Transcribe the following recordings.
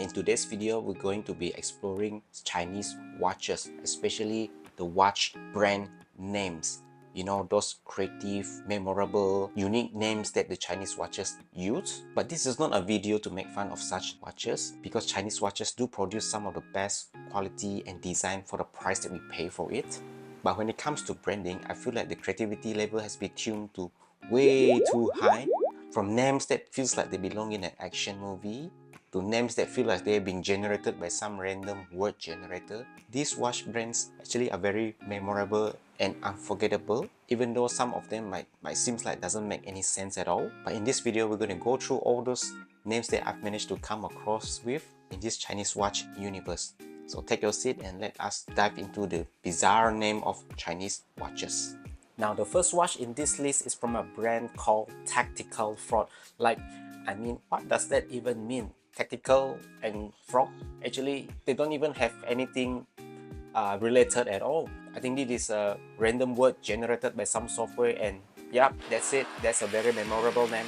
in today's video, we're going to be exploring Chinese watches, especially the watch brand names. You know, those creative, memorable, unique names that the Chinese watches use. But this is not a video to make fun of such watches, because Chinese watches do produce some of the best quality and design for the price that we pay for it. But when it comes to branding, I feel like the creativity level has been tuned to way too high. From names that feels like they belong in an action movie, to names that feel like they're being generated by some random word generator. These watch brands actually are very memorable and unforgettable, even though some of them might seem like doesn't make any sense at all. But in this video, we're going to go through all those names that I've managed to come across with in this Chinese watch universe. So take your seat and let us dive into the bizarre name of Chinese watches. Now, the first watch in this list is from a brand called Tactical Frog. Like, I mean, what does that even mean? Tactical and frog? Actually, they don't even have anything related at all. I think it is a random word generated by some software, and yeah, that's it. That's a very memorable name,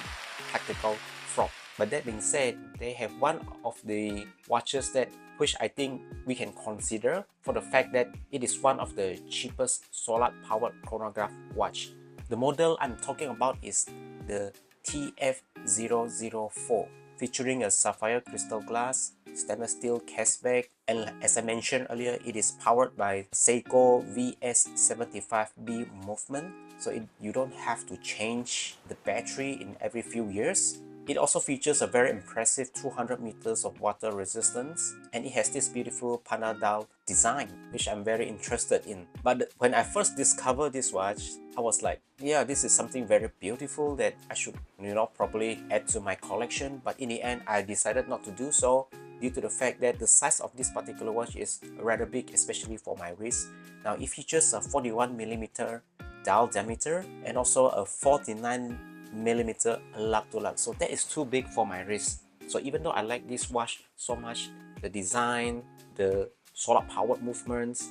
Tactical Frog. But that being said, they have one of the watches that which I think we can consider for the fact that it is one of the cheapest solar-powered chronograph watch. The model I'm talking about is the TF004, featuring a sapphire crystal glass, stainless steel caseback, and as I mentioned earlier, it is powered by Seiko VS75B movement, so you don't have to change the battery in every few years. It also features a very impressive 200 meters of water resistance, and it has this beautiful panel design, which I'm very interested in. But when I first discovered this watch, I was like, yeah, this is something very beautiful that I should, probably add to my collection. But in the end, I decided not to do so due to the fact that the size of this particular watch is rather big, especially for my wrist. Now, it features a 41mm dial diameter and also a 49mm lug to lug, so that is too big for my wrist. So even though I like this watch so much, the design, the solar powered movements,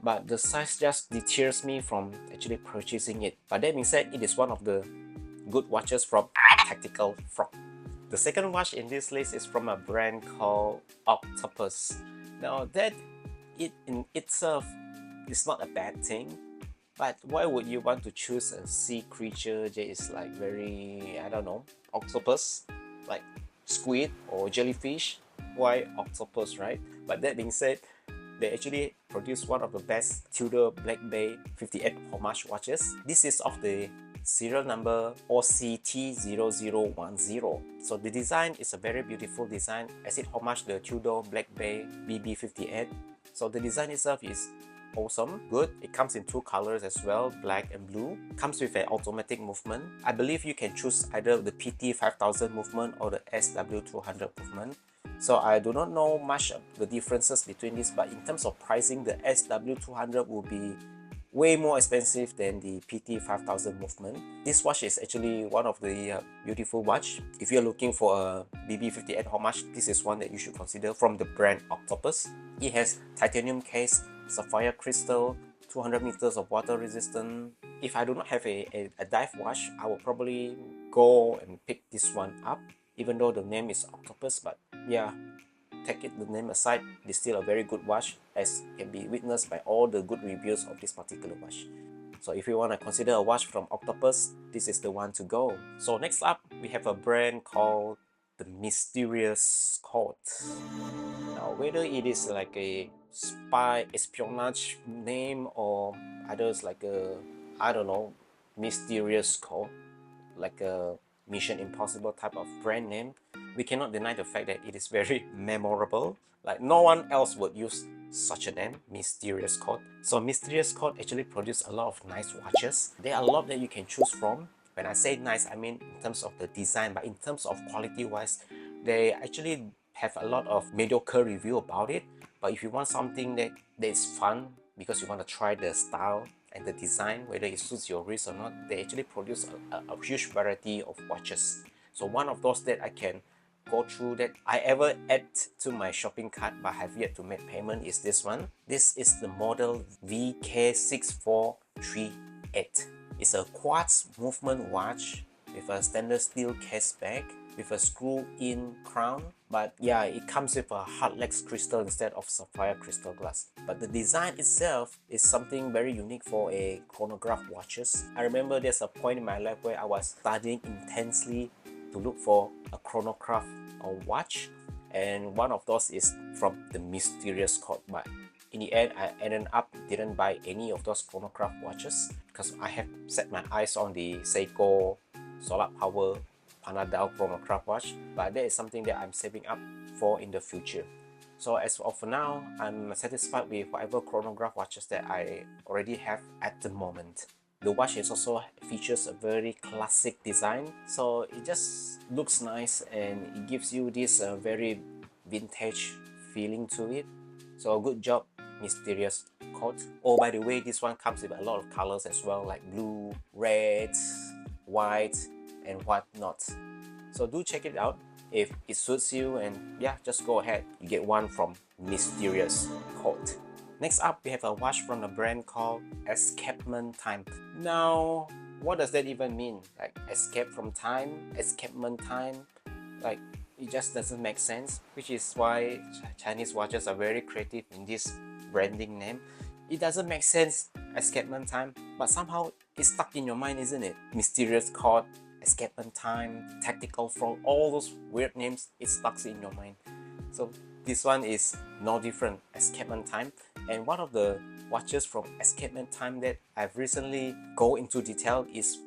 but the size just deters me from actually purchasing it. But that being said, it is one of the good watches from Tactical Frog. The second watch in this list is from a brand called Octopus. Now that it in itself is not a bad thing, but why would you want to choose a sea creature that is like very, I don't know, octopus, like squid or jellyfish? Why octopus, right? But that being said, they actually produce one of the best Tudor Black Bay 58 homage watches. This is of the serial number OCT0010. So the design is a very beautiful design as it homages the Tudor Black Bay BB58. So the design itself is awesome, good. It comes in two colors as well, black and blue. Comes with an automatic movement. I believe you can choose either the PT5000 movement or the SW200 movement. So I do not know much of the differences between these, but in terms of pricing, the SW200 will be way more expensive than the PT5000 movement. This watch is actually one of the beautiful watch. If you're looking for a BB58 homage, this is one that you should consider from the brand Octopus. It has titanium case, sapphire crystal, 200 meters of water resistance. If I do not have a dive watch, I will probably go and pick this one up, even though the name is Octopus. But yeah, take the name aside, it is still a very good watch, as can be witnessed by all the good reviews of this particular watch. So if you want to consider a watch from Octopus, this is the one to go. So next up, we have a brand called the Mysterious Court. Now, whether it is like a spy espionage name or others like a, I don't know, mysterious code, like a Mission Impossible type of brand name, we cannot deny the fact that it is very memorable. Like no one else would use such a name, Mysterious Code. So Mysterious Code actually produce a lot of nice watches. There are a lot that you can choose from. When I say nice, I mean in terms of the design, but in terms of quality wise, they actually have a lot of mediocre review about it. But if you want something that is fun, because you want to try the style and the design, whether it suits your wrist or not, they actually produce a huge variety of watches. So one of those that I can go through that I ever add to my shopping cart but have yet to make payment is this one. This is the model VK6438. It's a quartz movement watch with a stainless steel case back, with a screw-in crown, but yeah, it comes with a hardlex crystal instead of sapphire crystal glass. But the design itself is something very unique for a chronograph watches. I remember there's a point in my life where I was studying intensely to look for a chronograph or watch, and one of those is from the mysterious code. But in the end, I ended up didn't buy any of those chronograph watches because I have set my eyes on the Seiko solar power Panadol chronograph watch, but that is something that I'm saving up for in the future. So as of now, I'm satisfied with whatever chronograph watches that I already have at the moment. The watch is also features a very classic design, so it just looks nice and it gives you this very vintage feeling to it. So good job, mysterious coat. Oh, by the way, this one comes with a lot of colors as well, like blue, red, white, and whatnot. So do check it out if it suits you, and yeah, just go ahead, you get one from Mysterious Coat. Next up, we have a watch from a brand called Escapement Time. Now, what does that even mean? Like escape from time, escapement time? Like, it just doesn't make sense, which is why Chinese watches are very creative in this branding name. It doesn't make sense, escapement time, but somehow it's stuck in your mind, isn't it? Mysterious Court, escapement time, tactical front, all those weird names, it stuck in your mind. So this one is no different, escapement time. And one of the watches from escapement time that I've recently go into detail is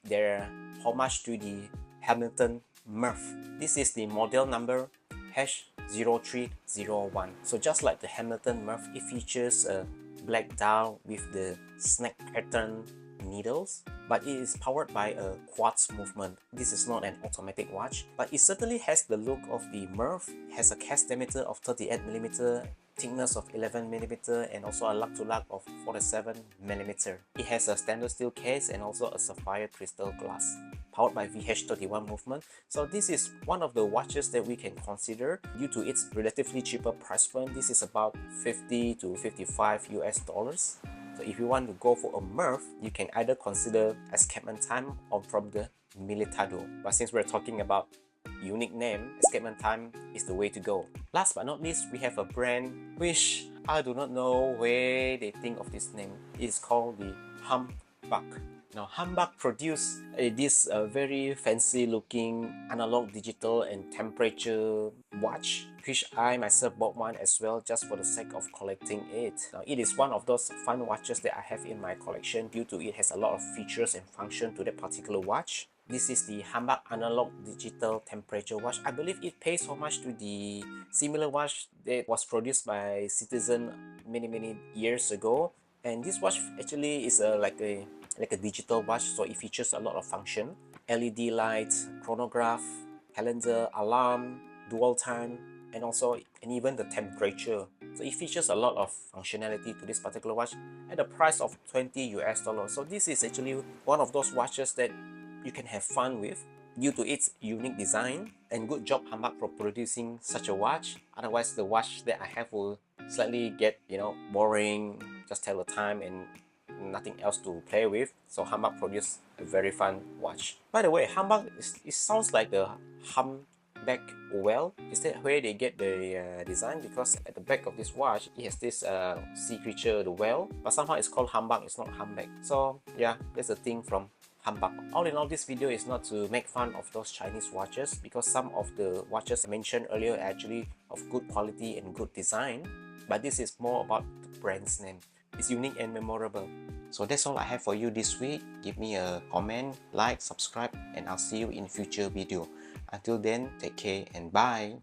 their homage to the Hamilton Murph. This is the model number H0301. So just like the Hamilton Murph, it features a black dial with the snake pattern needles, but it is powered by a quartz movement. This is not an automatic watch, but it certainly has the look of the Murph. It has a cast diameter of 38mm, thickness of 11mm, and also a lug-to-lug of 47mm. It has a stainless steel case and also a sapphire crystal glass, powered by VH31 movement. So this is one of the watches that we can consider due to its relatively cheaper price point. This is about 50 to 55 US dollars. So if you want to go for a Murph, you can either consider Escapement Time or from the Militado. But since we're talking about unique name, Escapement Time is the way to go. Last but not least, we have a brand which I do not know where they think of this name. It's called the Humbug. Now, Humbug produced this very fancy looking analog, digital and temperature watch, which I myself bought one as well just for the sake of collecting it. Now, it is one of those fun watches that I have in my collection due to it has a lot of features and function to that particular watch. This is the Humbug analog digital temperature watch. I believe it pays homage to the similar watch that was produced by Citizen many years ago. And this watch actually is like a digital watch, so it features a lot of function: LED lights, chronograph, calendar, alarm, dual time, and even the temperature. So it features a lot of functionality to this particular watch at a price of 20 US dollars. So this is actually one of those watches that you can have fun with due to its unique design, and good job Humbug for producing such a watch. Otherwise the watch that I have will slightly get, boring, just tell the time and nothing else to play with. So Humbug produced a very fun watch. By the way, Humbug, it sounds like the humpback whale. Is that where they get the design? Because at the back of this watch, it has this sea creature, the whale, but somehow it's called Humbug, it's not humpback. So yeah, that's the thing from Humbug. All in all, this video is not to make fun of those Chinese watches, because some of the watches I mentioned earlier are actually of good quality and good design, but this is more about the brand's name. It's unique and memorable. So that's all I have for you this week. Give me a comment, like, subscribe, and I'll see you in future video. Until then, take care and bye.